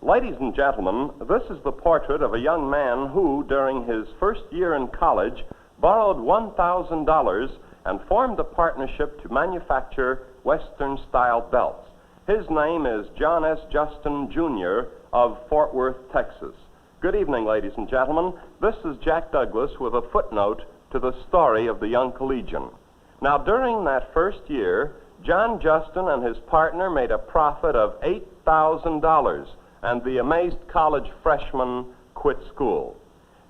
Ladies and gentlemen, this is the portrait of a young man who, during his first year in college, borrowed $1,000 and formed a partnership to manufacture Western-style belts. His name is John S. Justin, Jr. of Fort Worth, Texas. Good evening, ladies and gentlemen. This is Jack Douglas with a footnote to the story of the young collegian. Now, during that first year, John Justin and his partner made a profit of $8,000, and the amazed college freshman quit school.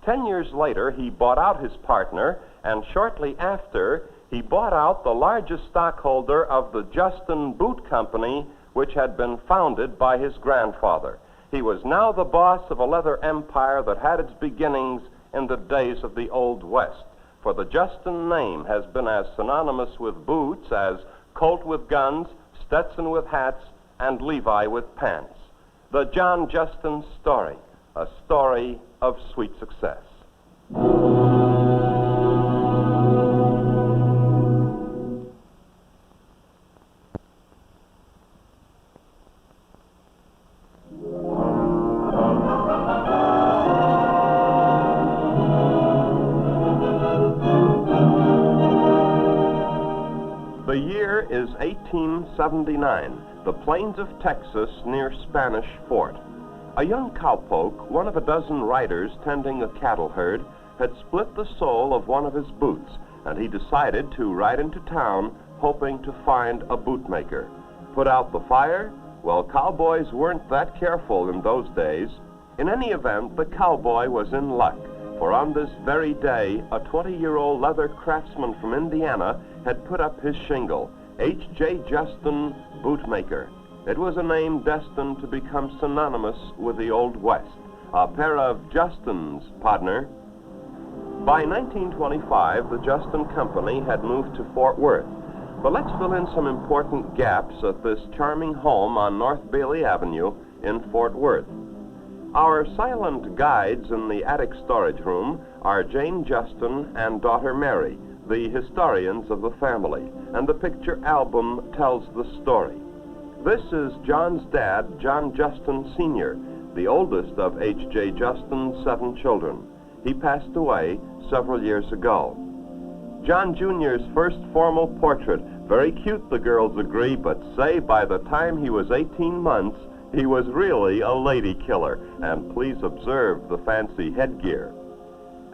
10 years later, he bought out his partner, and shortly after, he bought out the largest stockholder of the Justin Boot Company, which had been founded by his grandfather. He was now the boss of a leather empire that had its beginnings in the days of the Old West, for the Justin name has been as synonymous with boots as Colt with guns, Stetson with hats, and Levi with pants. The John Justin story, a story of sweet success. The year is 1879, the plains of Texas near Spanish Fort. A young cowpoke, one of a dozen riders tending a cattle herd, had split the sole of one of his boots, and he decided to ride into town hoping to find a bootmaker. Put out the fire? Well, cowboys weren't that careful in those days. In any event, the cowboy was in luck, for on this very day, a 20-year-old leather craftsman from Indiana had put up his shingle, H.J. Justin, Bootmaker. It was a name destined to become synonymous with the Old West. A pair of Justins, partner. By 1925, the Justin Company had moved to Fort Worth. But let's fill in some important gaps at this charming home on North Bailey Avenue in Fort Worth. Our silent guides in the attic storage room are Jane Justin and daughter Mary, the historians of the family, and the picture album tells the story. This is John's dad, John Justin Sr., the oldest of H.J. Justin's 7 children. He passed away several years ago. John Jr.'s first formal portrait, very cute, the girls agree, but say by the time he was 18 months, he was really a lady killer, and please observe the fancy headgear.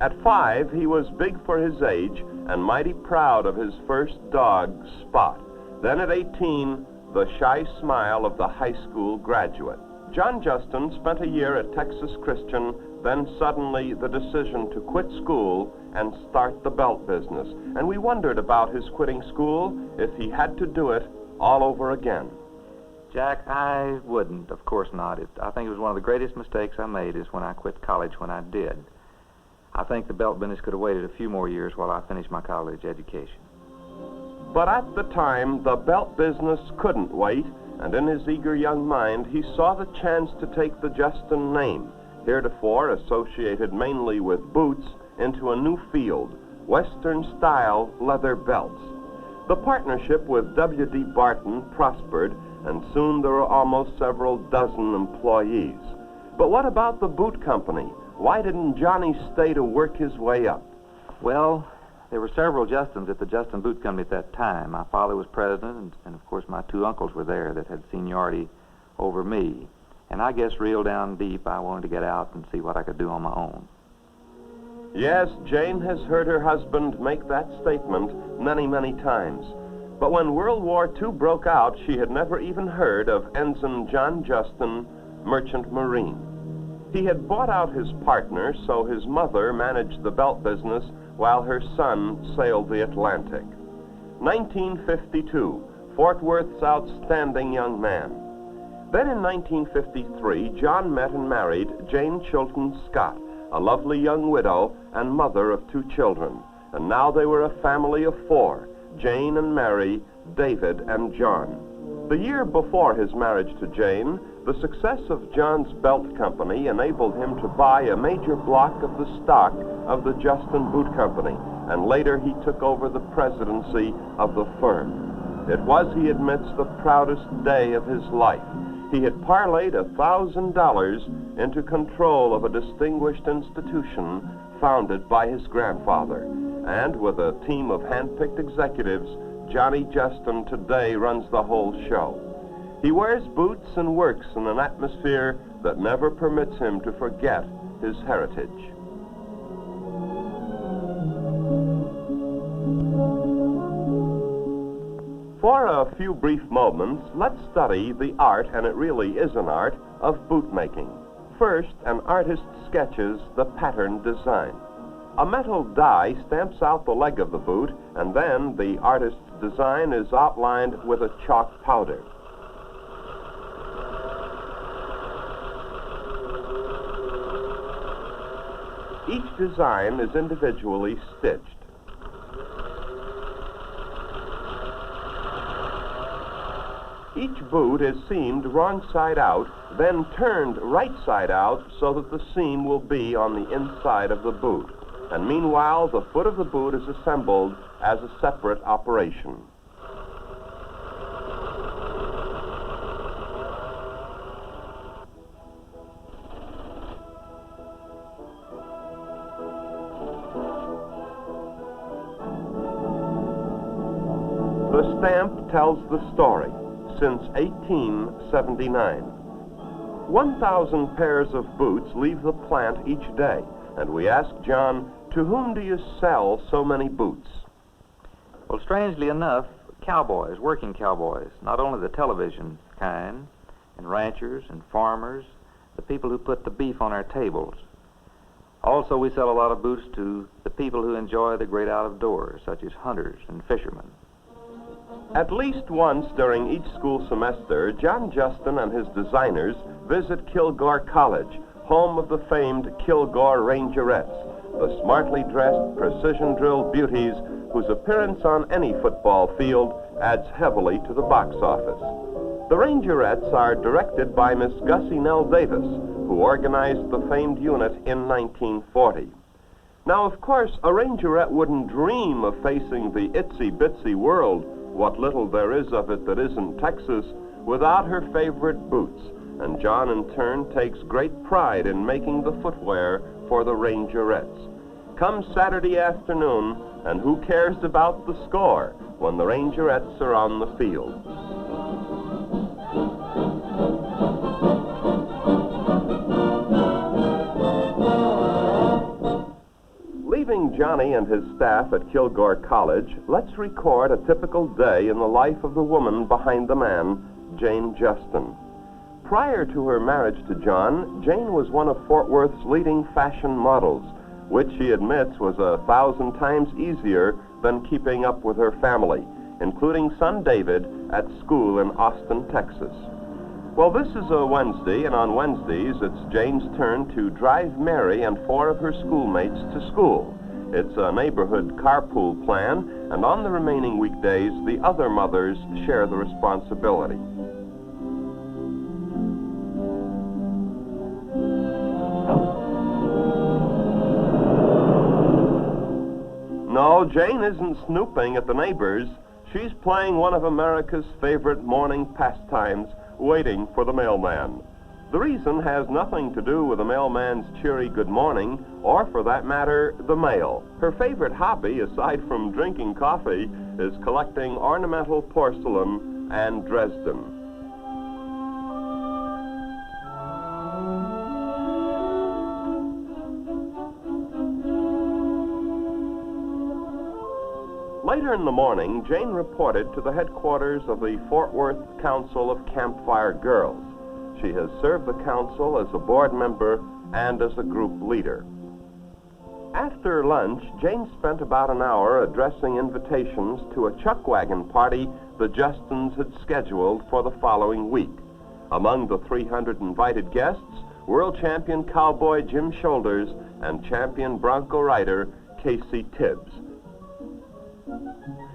At 5, he was big for his age and mighty proud of his first dog, Spot. Then at 18, the shy smile of the high school graduate. John Justin spent a year at Texas Christian, then suddenly the decision to quit school and start the belt business. And we wondered about his quitting school, if he had to do it all over again. Jack, I wouldn't, of course not. I think it was one of the greatest mistakes I made is when I quit college when I did. I think the belt business could have waited a few more years while I finished my college education. But at the time, the belt business couldn't wait, and in his eager young mind, he saw the chance to take the Justin name, heretofore associated mainly with boots, into a new field, Western-style leather belts. The partnership with W.D. Barton prospered, and soon there were almost several dozen employees. But what about the boot company? Why didn't Johnny stay to work his way up? Well, there were several Justins at the Justin Boot Company at that time. My father was president, and of course my 2 uncles were there that had seniority over me. And I guess real down deep, I wanted to get out and see what I could do on my own. Yes, Jane has heard her husband make that statement many, many times. But when World War II broke out, she had never even heard of Ensign John Justin, Merchant Marine. He had bought out his partner, so his mother managed the belt business while her son sailed the Atlantic. 1952, Fort Worth's outstanding young man. Then in 1953, John met and married Jane Chilton Scott, a lovely young widow and mother of 2 children. And now they were a family of 4, Jane and Mary, David and John. The year before his marriage to Jane, the success of John's belt company enabled him to buy a major block of the stock of the Justin Boot Company, and later he took over the presidency of the firm. It was, he admits, the proudest day of his life. He had parlayed $1,000 into control of a distinguished institution founded by his grandfather. And with a team of hand-picked executives, Johnny Justin today runs the whole show. He wears boots and works in an atmosphere that never permits him to forget his heritage. For a few brief moments, let's study the art, and it really is an art, of boot making. First, an artist sketches the pattern design. A metal die stamps out the leg of the boot, and then the artist's design is outlined with a chalk powder. Each design is individually stitched. Each boot is seamed wrong side out, then turned right side out so that the seam will be on the inside of the boot. And meanwhile, the foot of the boot is assembled as a separate operation. The stamp tells the story. Since 1879. 1,000 pairs of boots leave the plant each day, and we ask John, to whom do you sell so many boots? Well, strangely enough, cowboys, working cowboys, not only the television kind, and ranchers and farmers, the people who put the beef on our tables. Also, we sell a lot of boots to the people who enjoy the great out-of-doors, such as hunters and fishermen. At least once during each school semester, John Justin and his designers visit Kilgore College, home of the famed Kilgore Rangerettes, the smartly dressed, precision-drilled beauties whose appearance on any football field adds heavily to the box office. The Rangerettes are directed by Miss Gussie Nell Davis, who organized the famed unit in 1940. Now, of course, a Rangerette wouldn't dream of facing the itsy-bitsy world, what little there is of it that isn't Texas, without her favorite boots, and John in turn takes great pride in making the footwear for the Rangerettes. Come Saturday afternoon, and who cares about the score when the Rangerettes are on the field? Leaving Johnny and his staff at Kilgore College, let's record a typical day in the life of the woman behind the man, Jane Justin. Prior to her marriage to John, Jane was one of Fort Worth's leading fashion models, which she admits was 1,000 times easier than keeping up with her family, including son David at school in Austin, Texas. Well, this is a Wednesday, and on Wednesdays, it's Jane's turn to drive Mary and 4 of her schoolmates to school. It's a neighborhood carpool plan, and on the remaining weekdays, the other mothers share the responsibility. No, Jane isn't snooping at the neighbors. She's playing one of America's favorite morning pastimes, waiting for the mailman. The reason has nothing to do with the mailman's cheery good morning, or for that matter, the mail. Her favorite hobby, aside from drinking coffee, is collecting ornamental porcelain and Dresden. Later in the morning, Jane reported to the headquarters of the Fort Worth Council of Campfire Girls. She has served the council as a board member and as a group leader. After lunch, Jane spent about an hour addressing invitations to a chuck wagon party the Justins had scheduled for the following week. Among the 300 invited guests, world champion cowboy Jim Shoulders and champion bronco rider Casey Tibbs.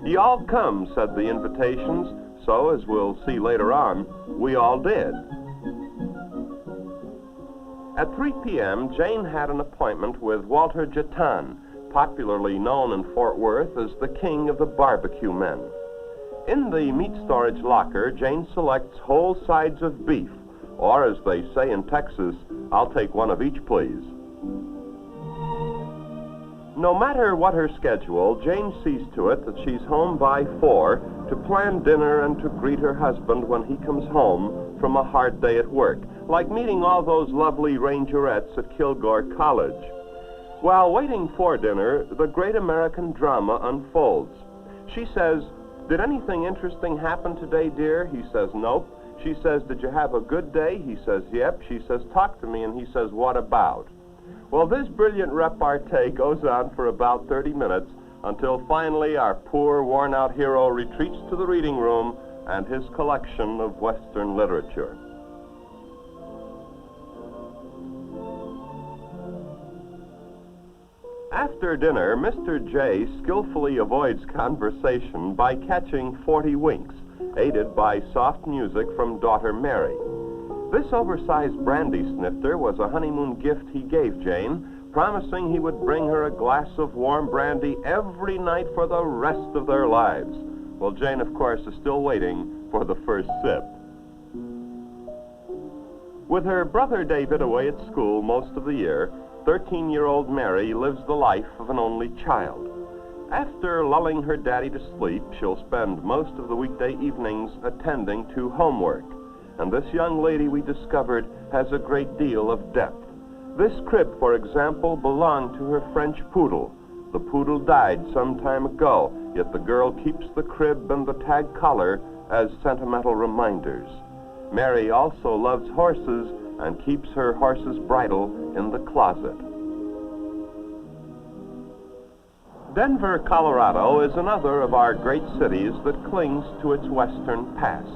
"You all come," said the invitations, so as we'll see later on, we all did. At 3 p.m., Jane had an appointment with Walter Jatan, popularly known in Fort Worth as the king of the barbecue men. In the meat storage locker, Jane selects whole sides of beef, Or, as they say in Texas, I'll take one of each, please. No matter what her schedule, Jane sees to it that she's home by 4 to plan dinner and to greet her husband when he comes home from a hard day at work, like meeting all those lovely rangerettes at Kilgore College. While waiting for dinner, the great American drama unfolds. She says, "Did anything interesting happen today, dear?" He says, "Nope." She says, "Did you have a good day?" He says, "Yep." She says, "Talk to me." And he says, "What about?" Well, this brilliant repartee goes on for about 30 minutes until finally our poor, worn-out hero retreats to the reading room and his collection of Western literature. After dinner, Mr. J skillfully avoids conversation by catching 40 winks, aided by soft music from daughter Mary. This oversized brandy snifter was a honeymoon gift he gave Jane, promising he would bring her a glass of warm brandy every night for the rest of their lives. Well, Jane, of course, is still waiting for the first sip. With her brother David away at school most of the year, 13-year-old Mary lives the life of an only child. After lulling her daddy to sleep, she'll spend most of the weekday evenings attending to homework. And this young lady, we discovered, has a great deal of depth. This crib, for example, belonged to her French poodle. The poodle died some time ago, yet the girl keeps the crib and the tag collar as sentimental reminders. Mary also loves horses and keeps her horse's bridle in the closet. Denver, Colorado is another of our great cities that clings to its western past.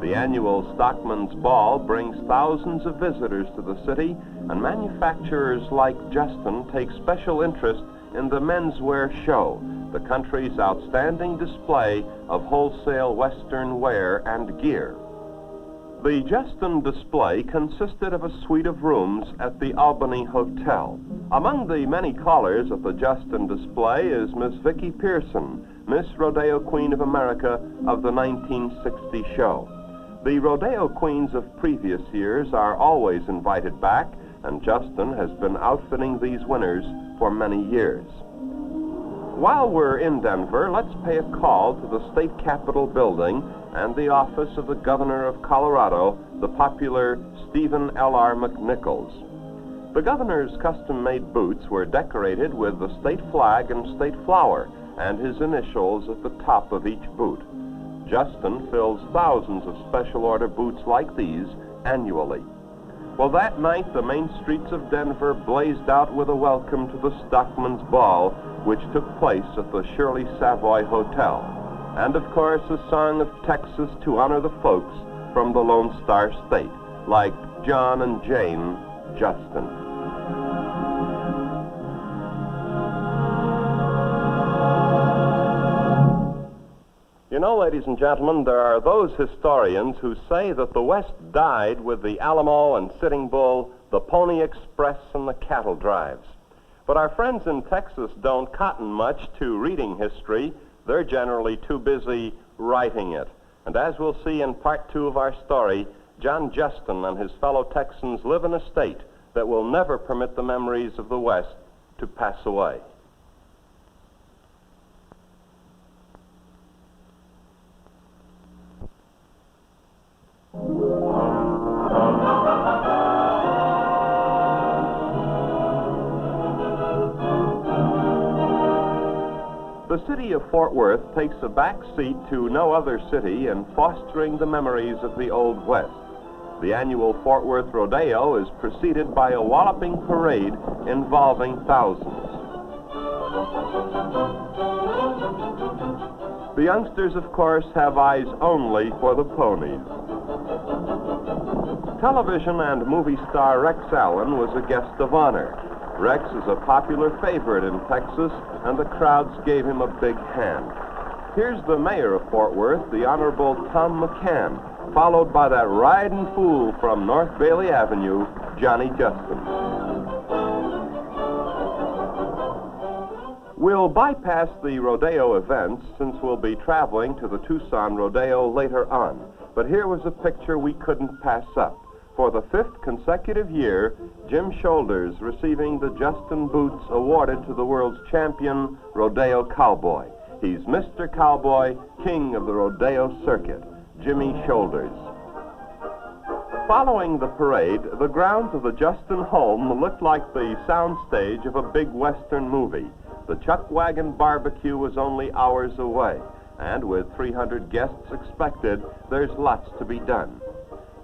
The annual Stockman's Ball brings thousands of visitors to the city, and manufacturers like Justin take special interest in the menswear show, the country's outstanding display of wholesale Western wear and gear. The Justin display consisted of a suite of rooms at the Albany Hotel. Among the many callers at the Justin display is Miss Vicki Pearson, Miss Rodeo Queen of America of the 1960 show. The rodeo queens of previous years are always invited back, and Justin has been outfitting these winners for many years. While we're in Denver, let's pay a call to the State Capitol building and the office of the Governor of Colorado, the popular Stephen L.R. McNichols. The governor's custom-made boots were decorated with the state flag and state flower, and his initials at the top of each boot. Justin fills thousands of special order boots like these annually. Well, that night, the main streets of Denver blazed out with a welcome to the Stockman's Ball, which took place at the Shirley Savoy Hotel. And, of course, a song of Texas to honor the folks from the Lone Star State, like John and Jane Justin. You know, ladies and gentlemen, there are those historians who say that the West died with the Alamo and Sitting Bull, the Pony Express, and the cattle drives. But our friends in Texas don't cotton much to reading history. They're generally too busy writing it. And as we'll see in part 2 of our story, John Justin and his fellow Texans live in a state that will never permit the memories of the West to pass away. The city of Fort Worth takes a back seat to no other city in fostering the memories of the Old West. The annual Fort Worth Rodeo is preceded by a walloping parade involving thousands. The youngsters, of course, have eyes only for the ponies. Television and movie star Rex Allen was a guest of honor. Rex is a popular favorite in Texas, and the crowds gave him a big hand. Here's the mayor of Fort Worth, the Honorable Tom McCann, followed by that riding fool from North Bailey Avenue, Johnny Justin. We'll bypass the rodeo events since we'll be traveling to the Tucson Rodeo later on. But here was a picture we couldn't pass up. for the 5th consecutive year, Jim Shoulders receiving the Justin Boots awarded to the world's champion rodeo cowboy. He's Mr. Cowboy, king of the rodeo circuit, Jimmy Shoulders. Following the parade, the grounds of the Justin home looked like the soundstage of a big Western movie. The Chuck Wagon barbecue was only hours away, and with 300 guests expected, there's lots to be done.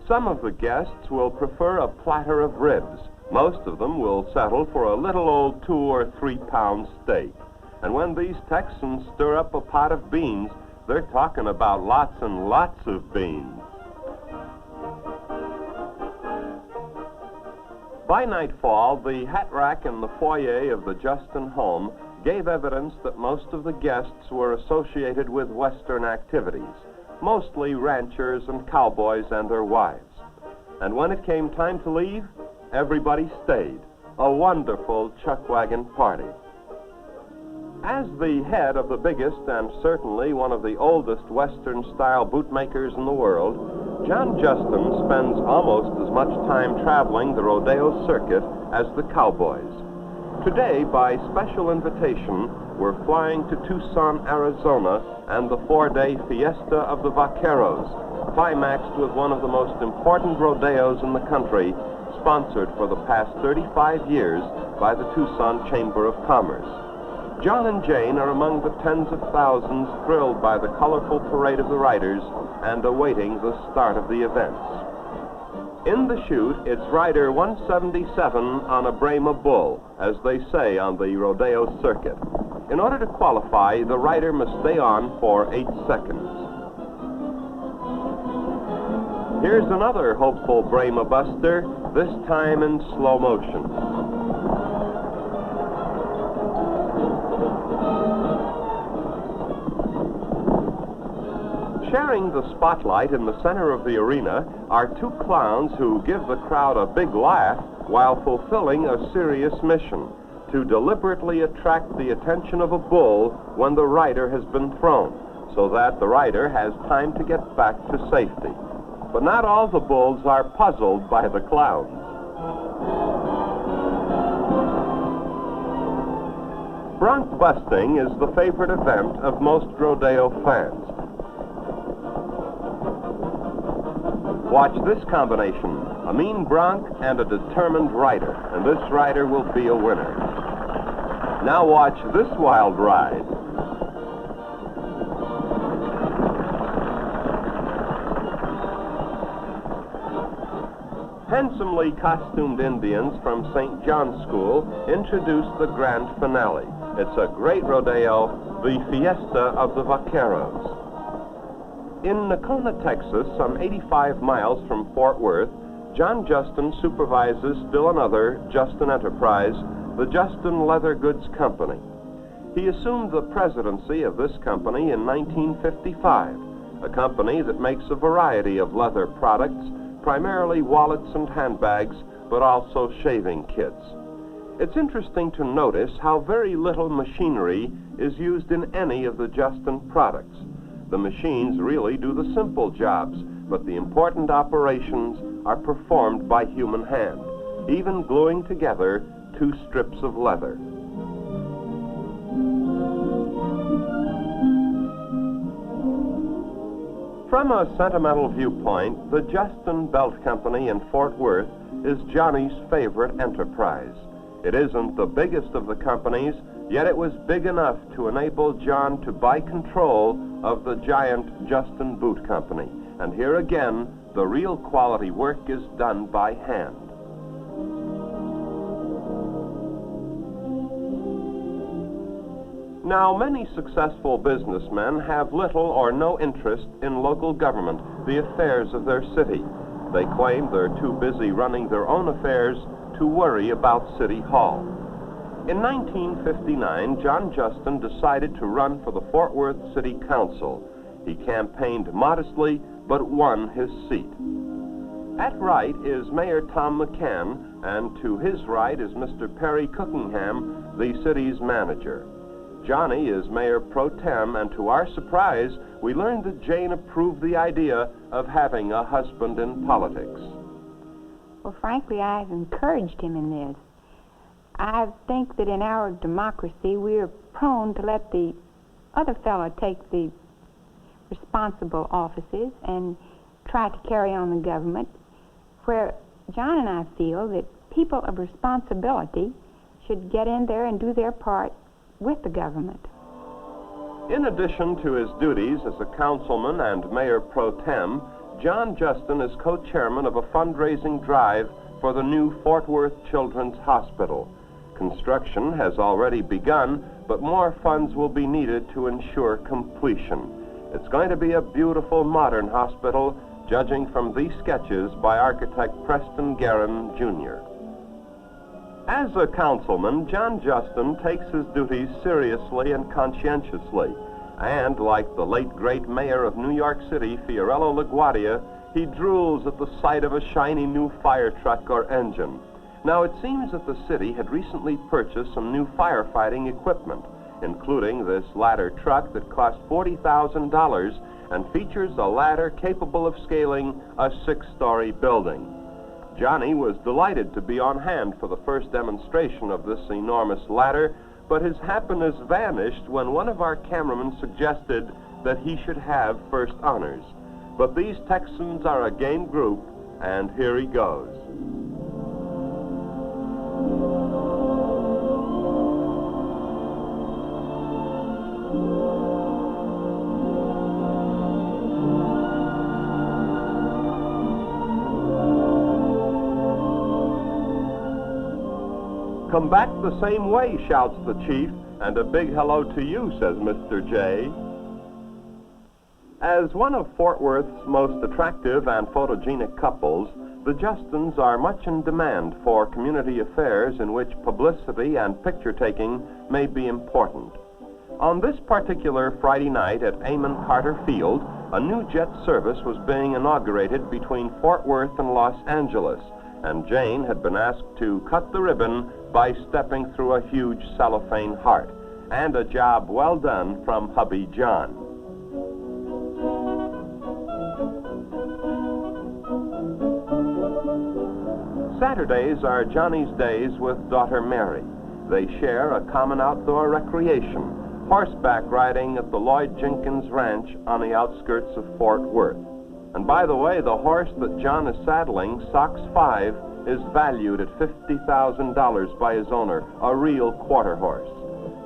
Some of the guests will prefer a platter of ribs. Most of them will settle for a little old 2 or 3 pound steak. And when these Texans stir up a pot of beans, they're talking about lots and lots of beans. By nightfall, the hat rack in the foyer of the Justin home gave evidence that most of the guests were associated with Western activities, mostly ranchers and cowboys and their wives. And when it came time to leave, everybody stayed. A wonderful chuck wagon party. As the head of the biggest and certainly one of the oldest Western-style bootmakers in the world, John Justin spends almost as much time traveling the rodeo circuit as the cowboys. Today, by special invitation, we're flying to Tucson, Arizona, and the 4-day Fiesta of the Vaqueros, climaxed with one of the most important rodeos in the country, sponsored for the past 35 years by the Tucson Chamber of Commerce. John and Jane are among the tens of thousands thrilled by the colorful parade of the riders and awaiting the start of the events. In the chute, it's rider 177 on a Brahma bull, as they say on the rodeo circuit. In order to qualify, the rider must stay on for 8 seconds. Here's another hopeful Brahma buster, this time in slow motion. Sharing the spotlight in the center of the arena are 2 clowns who give the crowd a big laugh while fulfilling a serious mission: to deliberately attract the attention of a bull when the rider has been thrown, so that the rider has time to get back to safety. But not all the bulls are puzzled by the clowns. Bronc busting is the favorite event of most rodeo fans. Watch this combination, a mean bronc and a determined rider, and this rider will be a winner. Now watch this wild ride. Handsomely costumed Indians from St. John's School introduce the grand finale. It's a great rodeo, the Fiesta of the Vaqueros. In Nacona, Texas, some 85 miles from Fort Worth, John Justin supervises still another Justin enterprise, the Justin Leather Goods Company. He assumed the presidency of this company in 1955, a company that makes a variety of leather products, primarily wallets and handbags, but also shaving kits. It's interesting to notice how very little machinery is used in any of the Justin products. The machines really do the simple jobs, but the important operations are performed by human hand, even gluing together 2 strips of leather. From a sentimental viewpoint, the Justin Belt Company in Fort Worth is Johnny's favorite enterprise. It isn't the biggest of the companies, yet it was big enough to enable John to buy control of the giant Justin Boot Company. And here again, the real quality work is done by hand. Now, many successful businessmen have little or no interest in local government, the affairs of their city. They claim they're too busy running their own affairs to worry about City Hall. In 1959, John Justin decided to run for the Fort Worth City Council. He campaigned modestly, but won his seat. At right is Mayor Tom McCann, and to his right is Mr. Perry Cookingham, the city's manager. Johnny is mayor pro tem, and to our surprise, we learned that Jane approved the idea of having a husband in politics. Well, frankly, I've encouraged him in this. I think that in our democracy, we are prone to let the other fellow take the responsible offices and try to carry on the government, where John and I feel that people of responsibility should get in there and do their part with the government. In addition to his duties as a councilman and mayor pro tem, John Justin is co-chairman of a fundraising drive for the new Fort Worth Children's Hospital. Construction has already begun, but more funds will be needed to ensure completion. It's going to be a beautiful modern hospital, judging from these sketches by architect Preston Guerin, Jr. As a councilman, John Justin takes his duties seriously and conscientiously. And like the late great mayor of New York City, Fiorello LaGuardia, he drools at the sight of a shiny new fire truck or engine. Now, it seems that the city had recently purchased some new firefighting equipment, including this ladder truck that cost $40,000 and features a ladder capable of scaling a 6-story building. Johnny was delighted to be on hand for the first demonstration of this enormous ladder, but his happiness vanished when one of our cameramen suggested that he should have first honors. But these Texans are a game group, and here he goes. Come back the same way, shouts the chief, and a big hello to you, says Mr. J. As one of Fort Worth's most attractive and photogenic couples, the Justins are much in demand for community affairs in which publicity and picture-taking may be important. On this particular Friday night at Amon Carter Field, a new jet service was being inaugurated between Fort Worth and Los Angeles, and Jane had been asked to cut the ribbon by stepping through a huge cellophane heart, and a job well done from hubby John. Saturdays are Johnny's days with daughter Mary. They share a common outdoor recreation, horseback riding at the Lloyd Jenkins Ranch on the outskirts of Fort Worth. And by the way, the horse that John is saddling, Sox 5, is valued at $50,000 by his owner, a real quarter horse.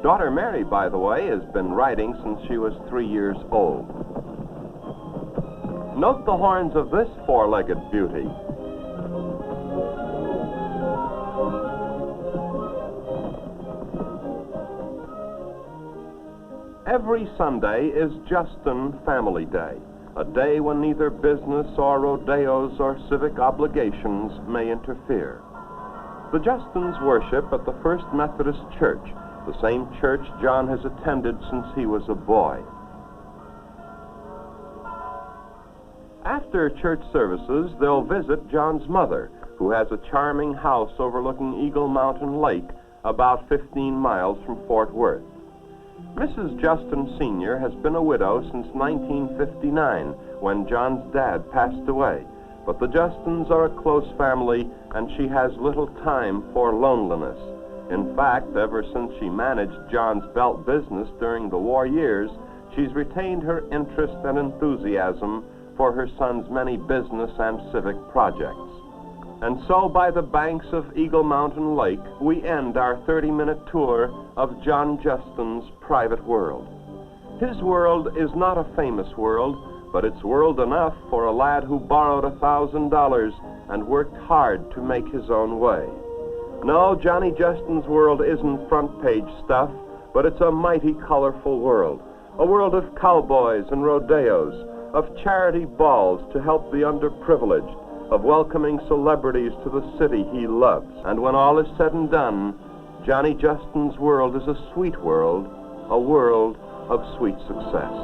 Daughter Mary, by the way, has been riding since she was 3 years old. Note the horns of this four-legged beauty. Every Sunday is Justin Family Day, a day when neither business or rodeos or civic obligations may interfere. The Justins worship at the First Methodist Church, the same church John has attended since he was a boy. After church services, they'll visit John's mother, who has a charming house overlooking Eagle Mountain Lake, about 15 miles from Fort Worth. Mrs. Justin Sr. has been a widow since 1959, when John's dad passed away. But the Justins are a close family, and she has little time for loneliness. In fact, ever since she managed John's belt business during the war years, she's retained her interest and enthusiasm for her son's many business and civic projects. And so, by the banks of Eagle Mountain Lake, we end our 30-minute tour of John Justin's private world. His world is not a famous world, but it's world enough for a lad who borrowed $1,000 and worked hard to make his own way. No, Johnny Justin's world isn't front-page stuff, but it's a mighty colorful world. A world of cowboys and rodeos, of charity balls to help the underprivileged, of welcoming celebrities to the city he loves. And when all is said and done, Johnny Justin's world is a sweet world, a world of sweet success.